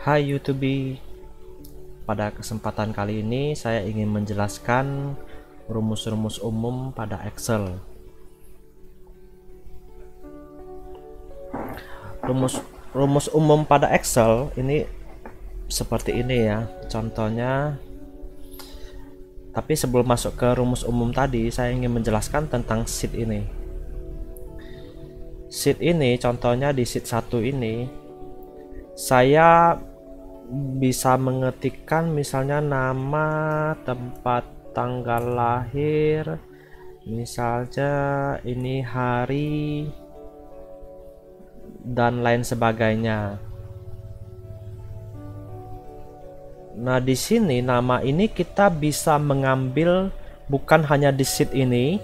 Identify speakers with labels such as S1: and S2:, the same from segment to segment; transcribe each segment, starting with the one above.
S1: Hai YouTube, pada kesempatan kali ini saya ingin menjelaskan rumus-rumus umum pada Excel. Rumus umum pada Excel ini seperti ini ya, contohnya. Tapi sebelum masuk ke rumus umum tadi, saya ingin menjelaskan tentang sheet ini. Sheet ini contohnya di sheet 1 ini saya bisa mengetikkan misalnya nama, tempat, tanggal lahir, misalnya ini hari dan lain sebagainya. Nah, di sini nama ini kita bisa mengambil bukan hanya di sheet ini,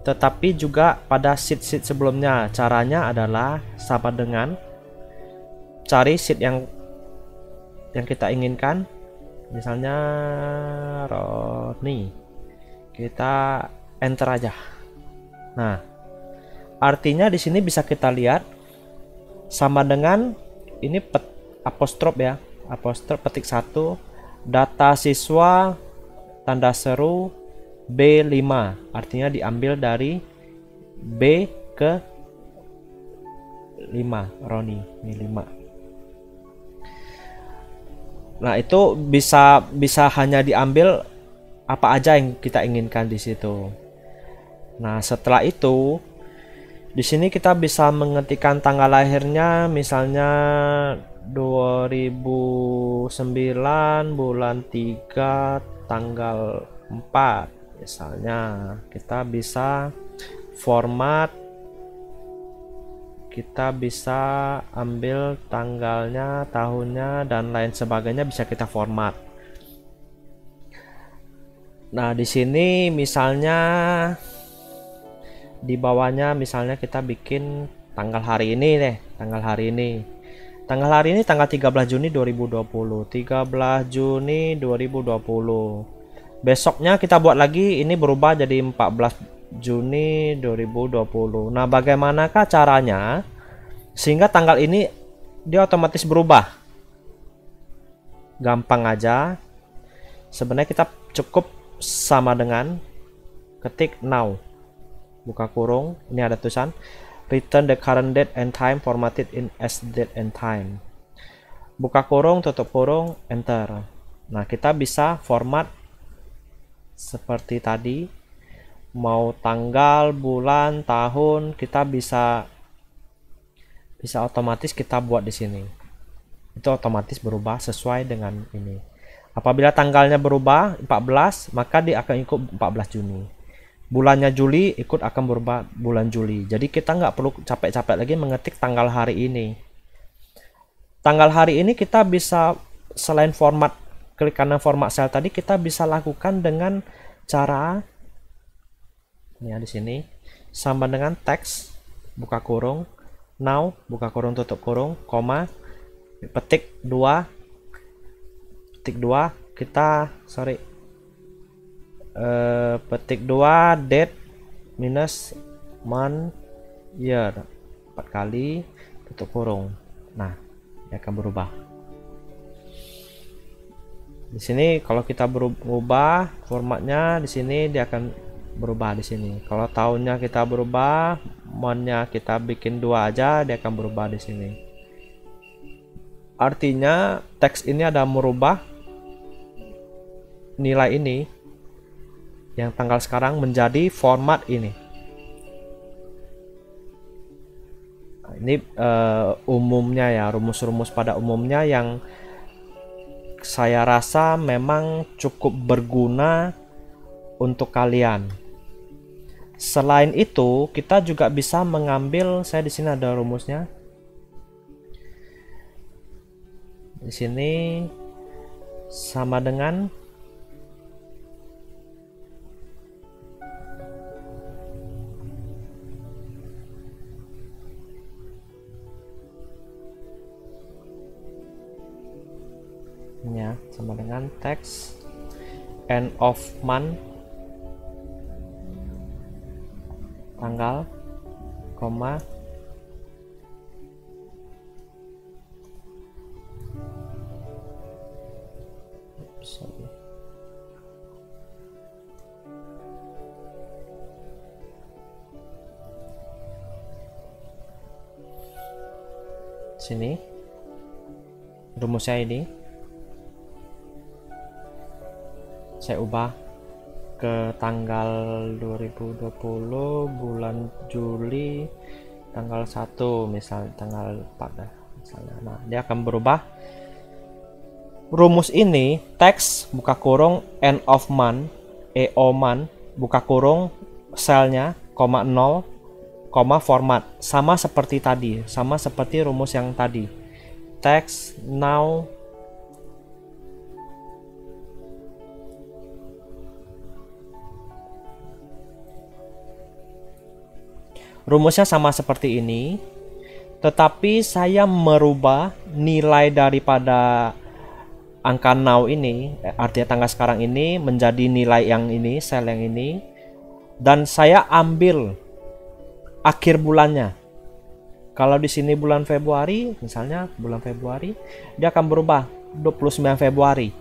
S1: tetapi juga pada sheet-sheet sebelumnya. Caranya adalah sama dengan cari sheet yang kita inginkan, misalnya Roni, kita enter aja. Nah, artinya di sini bisa kita lihat sama dengan ini apostrof ya, apostrof petik 1, data siswa tanda seru B5, artinya diambil dari B ke 5, Roni ini 5. Nah, itu bisa hanya diambil apa aja yang kita inginkan di situ. Nah, setelah itu di sini kita bisa mengetikkan tanggal lahirnya, misalnya 2009 bulan 3 tanggal 4. Misalnya kita bisa format, kita bisa ambil tanggalnya, tahunnya, dan lain sebagainya, bisa kita format. Nah, di sini misalnya di bawahnya misalnya kita bikin tanggal hari ini deh, tanggal hari ini. Tanggal hari ini tanggal 13 Juni 2020. 13 Juni 2020. Besoknya kita buat lagi, ini berubah jadi 14 Juni 2020. Nah, bagaimanakah caranya sehingga tanggal ini dia otomatis berubah? Gampang aja. Sebenarnya kita cukup sama dengan ketik now, buka kurung, ini ada tulisan return the current date and time formatted in as date and time. Buka kurung, tutup kurung, enter. Nah, kita bisa format seperti tadi. Mau tanggal, bulan, tahun, kita bisa otomatis kita buat di sini. Itu otomatis berubah sesuai dengan ini. Apabila tanggalnya berubah 14, maka dia akan ikut 14 Juni. Bulannya Juli ikut akan berubah bulan Juli. Jadi kita nggak perlu capek-capek lagi mengetik tanggal hari ini. Tanggal hari ini kita bisa, selain format klik kanan format sel tadi, kita bisa lakukan dengan cara ya di sini sama dengan teks, buka kurung, now, buka kurung, tutup kurung, koma, petik 2, kita petik 2 date minus month year 4 kali, tutup kurung. Nah, dia akan berubah. Di sini kalau kita berubah formatnya, di sini dia akan berubah di sini. Kalau tahunnya kita berubah, monthnya kita bikin 2 aja, dia akan berubah di sini. Artinya teks ini ada merubah nilai ini yang tanggal sekarang menjadi format ini. Nah, ini umumnya ya, rumus-rumus pada umumnya yang saya rasa memang cukup berguna untuk kalian. Selain itu, kita juga bisa mengambil, saya di sini ada rumusnya. Di sini sama dengan ya, sama dengan teks end of month, tanggal, koma, Sini rumusnya ini saya ubah ke tanggal 2020 bulan Juli tanggal 1, misal tanggal 4 dah misalnya. Nah, dia akan berubah. Rumus ini teks buka kurung end of month, EO month, buka kurung selnya, koma 0, koma format. Sama seperti tadi, sama seperti rumus yang tadi. Text now rumusnya sama seperti ini, tetapi saya merubah nilai daripada angka now ini, artinya tanggal sekarang ini, menjadi nilai yang ini, sel yang ini, dan saya ambil akhir bulannya. Kalau di sini bulan Februari, misalnya bulan Februari, dia akan berubah 29 Februari.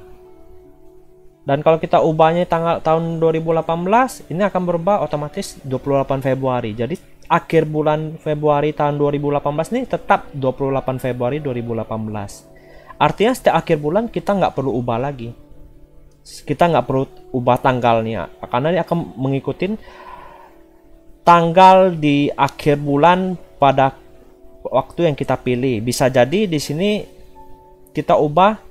S1: Dan kalau kita ubahnya tahun 2018, ini akan berubah otomatis 28 Februari. Jadi akhir bulan Februari tahun 2018 ini tetap 28 Februari 2018. Artinya setiap akhir bulan kita nggak perlu ubah lagi. Kita nggak perlu ubah tanggalnya, karena dia akan mengikuti tanggal di akhir bulan pada waktu yang kita pilih. Bisa jadi di sini kita ubah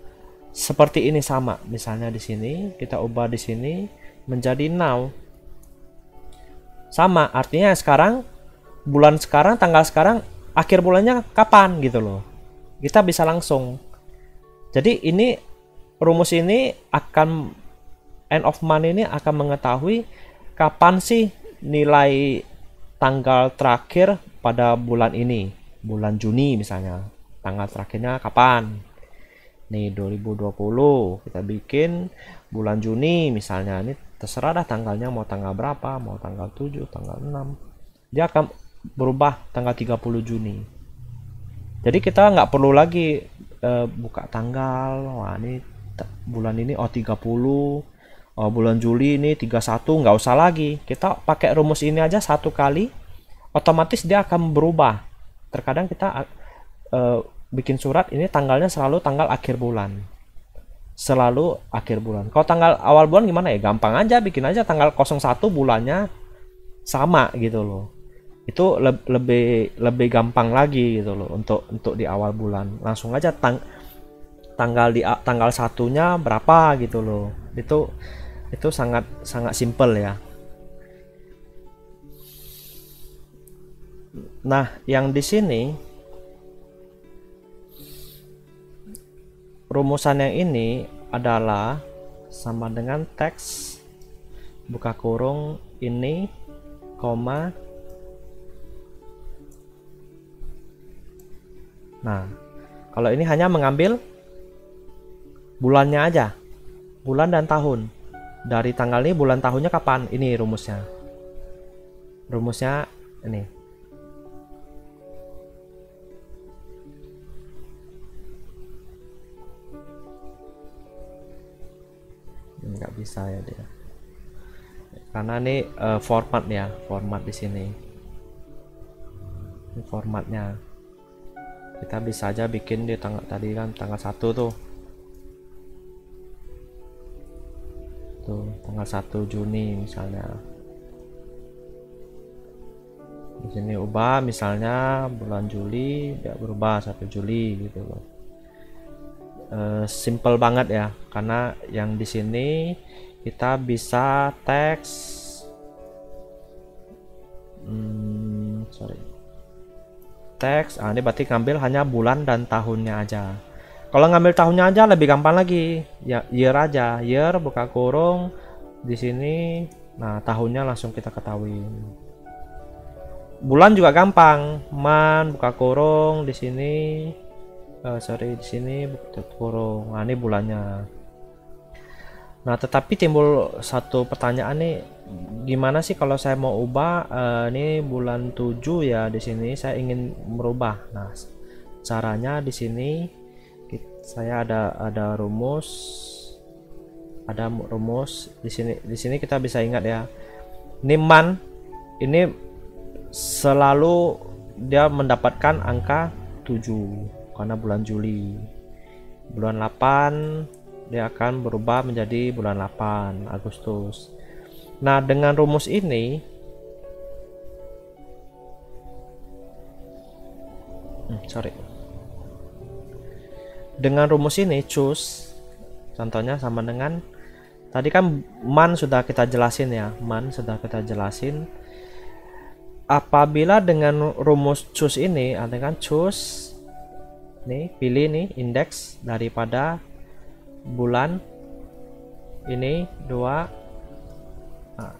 S1: seperti ini sama. Misalnya di sini kita ubah di sini menjadi now. Sama, artinya sekarang bulan sekarang, tanggal sekarang, akhir bulannya kapan gitu loh. Kita bisa langsung. Jadi ini rumus ini akan end of month ini akan mengetahui kapan sih nilai tanggal terakhir pada bulan ini. Bulan Juni misalnya. Tanggal terakhirnya kapan? Nih 2020 kita bikin bulan Juni misalnya. Ini terserah dah tanggalnya mau tanggal berapa, mau tanggal 7, tanggal 6. Dia akan berubah tanggal 30 Juni. Jadi kita nggak perlu lagi buka tanggal. Wah, ini bulan ini 30, bulan Juli ini 31, nggak usah lagi. Kita pakai rumus ini aja satu kali, otomatis dia akan berubah. Terkadang kita bikin surat ini tanggalnya selalu tanggal akhir bulan. Selalu akhir bulan. Kalau tanggal awal bulan gimana ya? Gampang aja, bikin aja tanggal 01 bulannya sama gitu loh. Itu lebih gampang lagi gitu loh untuk di awal bulan. Langsung aja tanggal satunya berapa gitu loh. Itu sangat simple ya. Nah, yang di sini rumusan yang ini adalah sama dengan teks buka kurung ini, koma. Nah, kalau ini hanya mengambil bulannya aja, bulan dan tahun. Dari tanggal ini bulan tahunnya kapan? Ini rumusnya. Rumusnya ini. Nggak bisa ya dia. Karena ini format ya, format di sini. Ini formatnya. Kita bisa aja bikin di tanggal tadi kan tanggal 1 tuh. Tuh, tanggal 1 Juni misalnya. Di sini ubah misalnya bulan Juli, dia berubah 1 Juli gitu loh. Simple banget ya, karena yang di sini kita bisa teks teks. Ini berarti ngambil hanya bulan dan tahunnya aja. Kalau ngambil tahunnya aja lebih gampang lagi. Ya, year aja, year buka kurung di sini. Nah, tahunnya langsung kita ketahui. Bulan juga gampang. Man buka kurung di sini. Di sini buka kurung. Nah, ini bulannya. Nah, tetapi timbul satu pertanyaan nih, gimana sih kalau saya mau ubah ini bulan 7 ya, di sini saya ingin merubah. Nah, caranya di sini saya ada rumus. Ada rumus di sini kita bisa ingat ya. Ini man ini selalu dia mendapatkan angka 7. karena bulan Juli. Bulan 8 dia akan berubah menjadi bulan 8 Agustus. Nah, dengan rumus ini dengan rumus ini choose contohnya sama dengan tadi kan man sudah kita jelasin ya, apabila dengan rumus choose ini artinya kan choose nih, pilih nih indeks daripada bulan ini 2. Nah,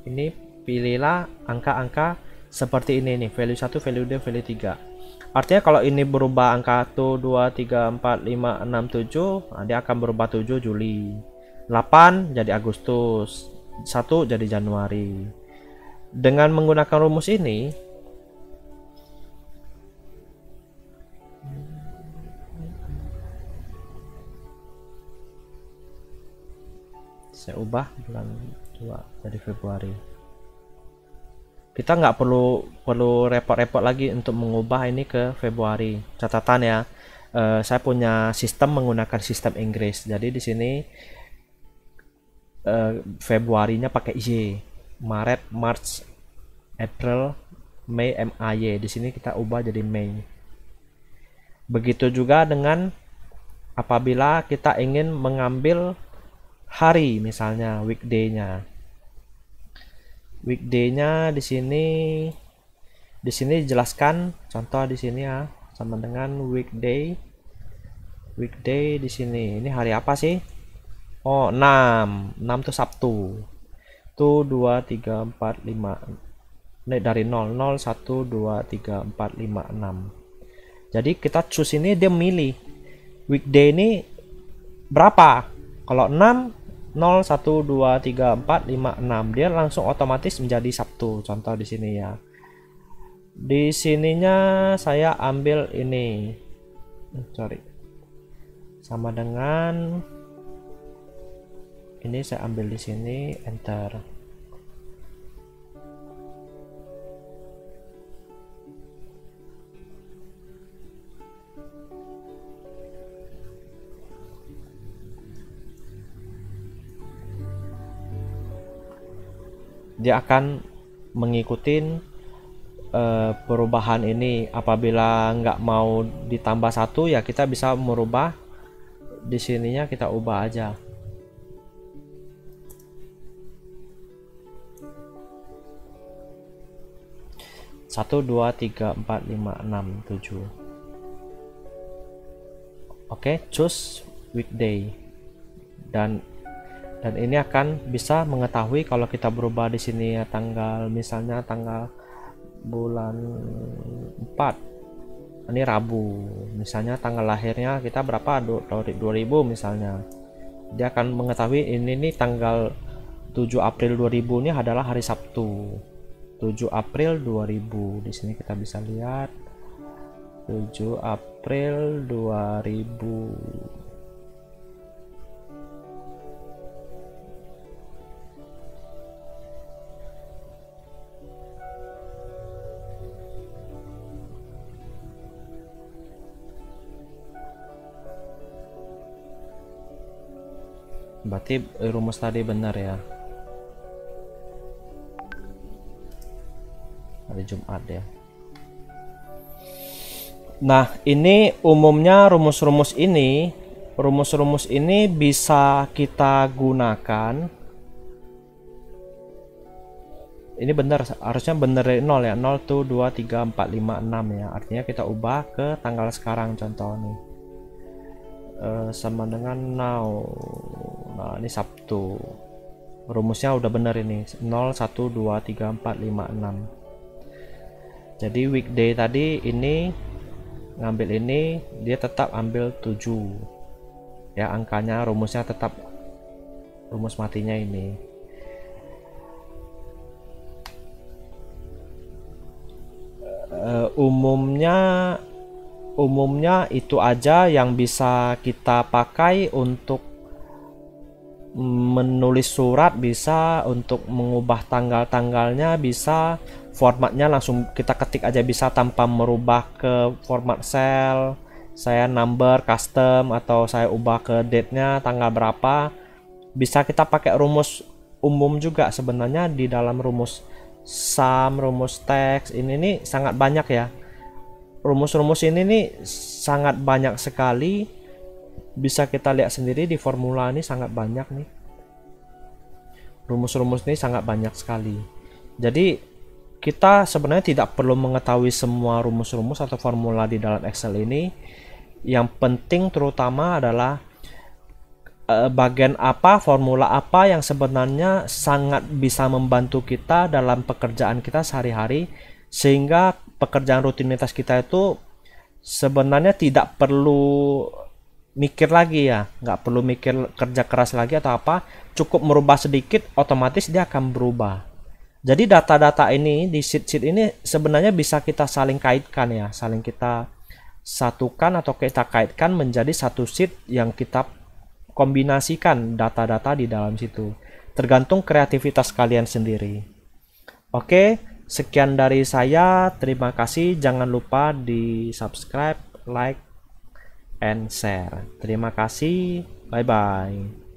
S1: ini pilihlah angka-angka seperti ini nih, value 1, value 2, value 3. Artinya kalau ini berubah angka 1, 2, 3, 4, 5, 6, 7, nah dia akan berubah 7 Juli, 8 jadi Agustus, 1 jadi Januari. Dengan menggunakan rumus ini saya ubah bulan 2 jadi Februari. Kita nggak perlu repot-repot lagi untuk mengubah ini ke Februari. Catatan ya, saya punya sistem menggunakan sistem Inggris. Jadi di sini Februarinya pakai Y, Maret, March, April, Mei, MAY. Di sini kita ubah jadi Mei. Begitu juga dengan apabila kita ingin mengambil hari, misalnya weekday-nya. Weekday-nya di sini dijelaskan contoh di sini ya, sama dengan weekday. Weekday di sini. Ini hari apa sih? Oh, 6. 6 itu Sabtu. Tuh 2 3 4 5. Ini dari 0 0 1 2 3 4 5 6. Jadi kita choose ini dia milih weekday ini berapa. Kalau 6 0 1 2 3 4 5 6 dia langsung otomatis menjadi Sabtu. Contoh di sini ya. Di sininya saya ambil ini. Sama dengan ini saya ambil di sini, enter. Dia akan mengikuti perubahan ini. Apabila nggak mau ditambah 1 ya kita bisa merubah di sininya, kita ubah aja. Satu, 2, 3, 4, 5, 6, 7. Oke, choose weekday. Dan ini akan bisa mengetahui kalau kita berubah di sini ya, tanggal misalnya tanggal bulan 4 ini Rabu, misalnya tanggal lahirnya kita berapa, 2000 misalnya, dia akan mengetahui ini nih tanggal 7 April 2000 ini adalah hari Sabtu. 7 April 2000 di sini kita bisa lihat 7 April 2000. Berarti rumus tadi benar ya, hari Jumat ya. Nah, ini umumnya rumus-rumus ini bisa kita gunakan. Ini benar, harusnya benar dari 0 ya, 0 tuh 2 3 4 5 6 ya. Artinya kita ubah ke tanggal sekarang, contoh nih. Sama dengan now. Nah, ini Sabtu. Rumusnya udah benar ini, 0 1 2 3 4 5 6. Jadi weekday tadi ini ngambil ini, dia tetap ambil 7 ya, angkanya rumusnya tetap rumus matinya ini. Umumnya itu aja yang bisa kita pakai untuk menulis surat, bisa untuk mengubah tanggal-tanggalnya, bisa formatnya langsung kita ketik aja bisa tanpa merubah ke format Excel saya number custom atau saya ubah ke date-nya tanggal berapa. Bisa kita pakai rumus umum juga sebenarnya di dalam rumus sum, rumus teks ini nih sangat banyak ya. Rumus-rumus ini nih sangat banyak sekali. Bisa kita lihat sendiri di formula ini sangat banyak nih. Rumus-rumus ini sangat banyak sekali. Jadi kita sebenarnya tidak perlu mengetahui semua rumus-rumus atau formula di dalam Excel ini. Yang penting terutama adalah bagian apa, formula apa yang sebenarnya sangat bisa membantu kita dalam pekerjaan kita sehari-hari, sehingga pekerjaan rutinitas kita itu sebenarnya tidak perlu mikir lagi ya, nggak perlu mikir kerja keras lagi atau apa, cukup merubah sedikit otomatis dia akan berubah. Jadi data-data ini di sheet-sheet ini sebenarnya bisa kita saling kaitkan ya, saling kita satukan atau kita kaitkan menjadi satu sheet yang kita kombinasikan data-data di dalam situ. Tergantung kreativitas kalian sendiri. Oke, sekian dari saya. Terima kasih. Jangan lupa di subscribe, like, and share. Terima kasih. Bye-bye.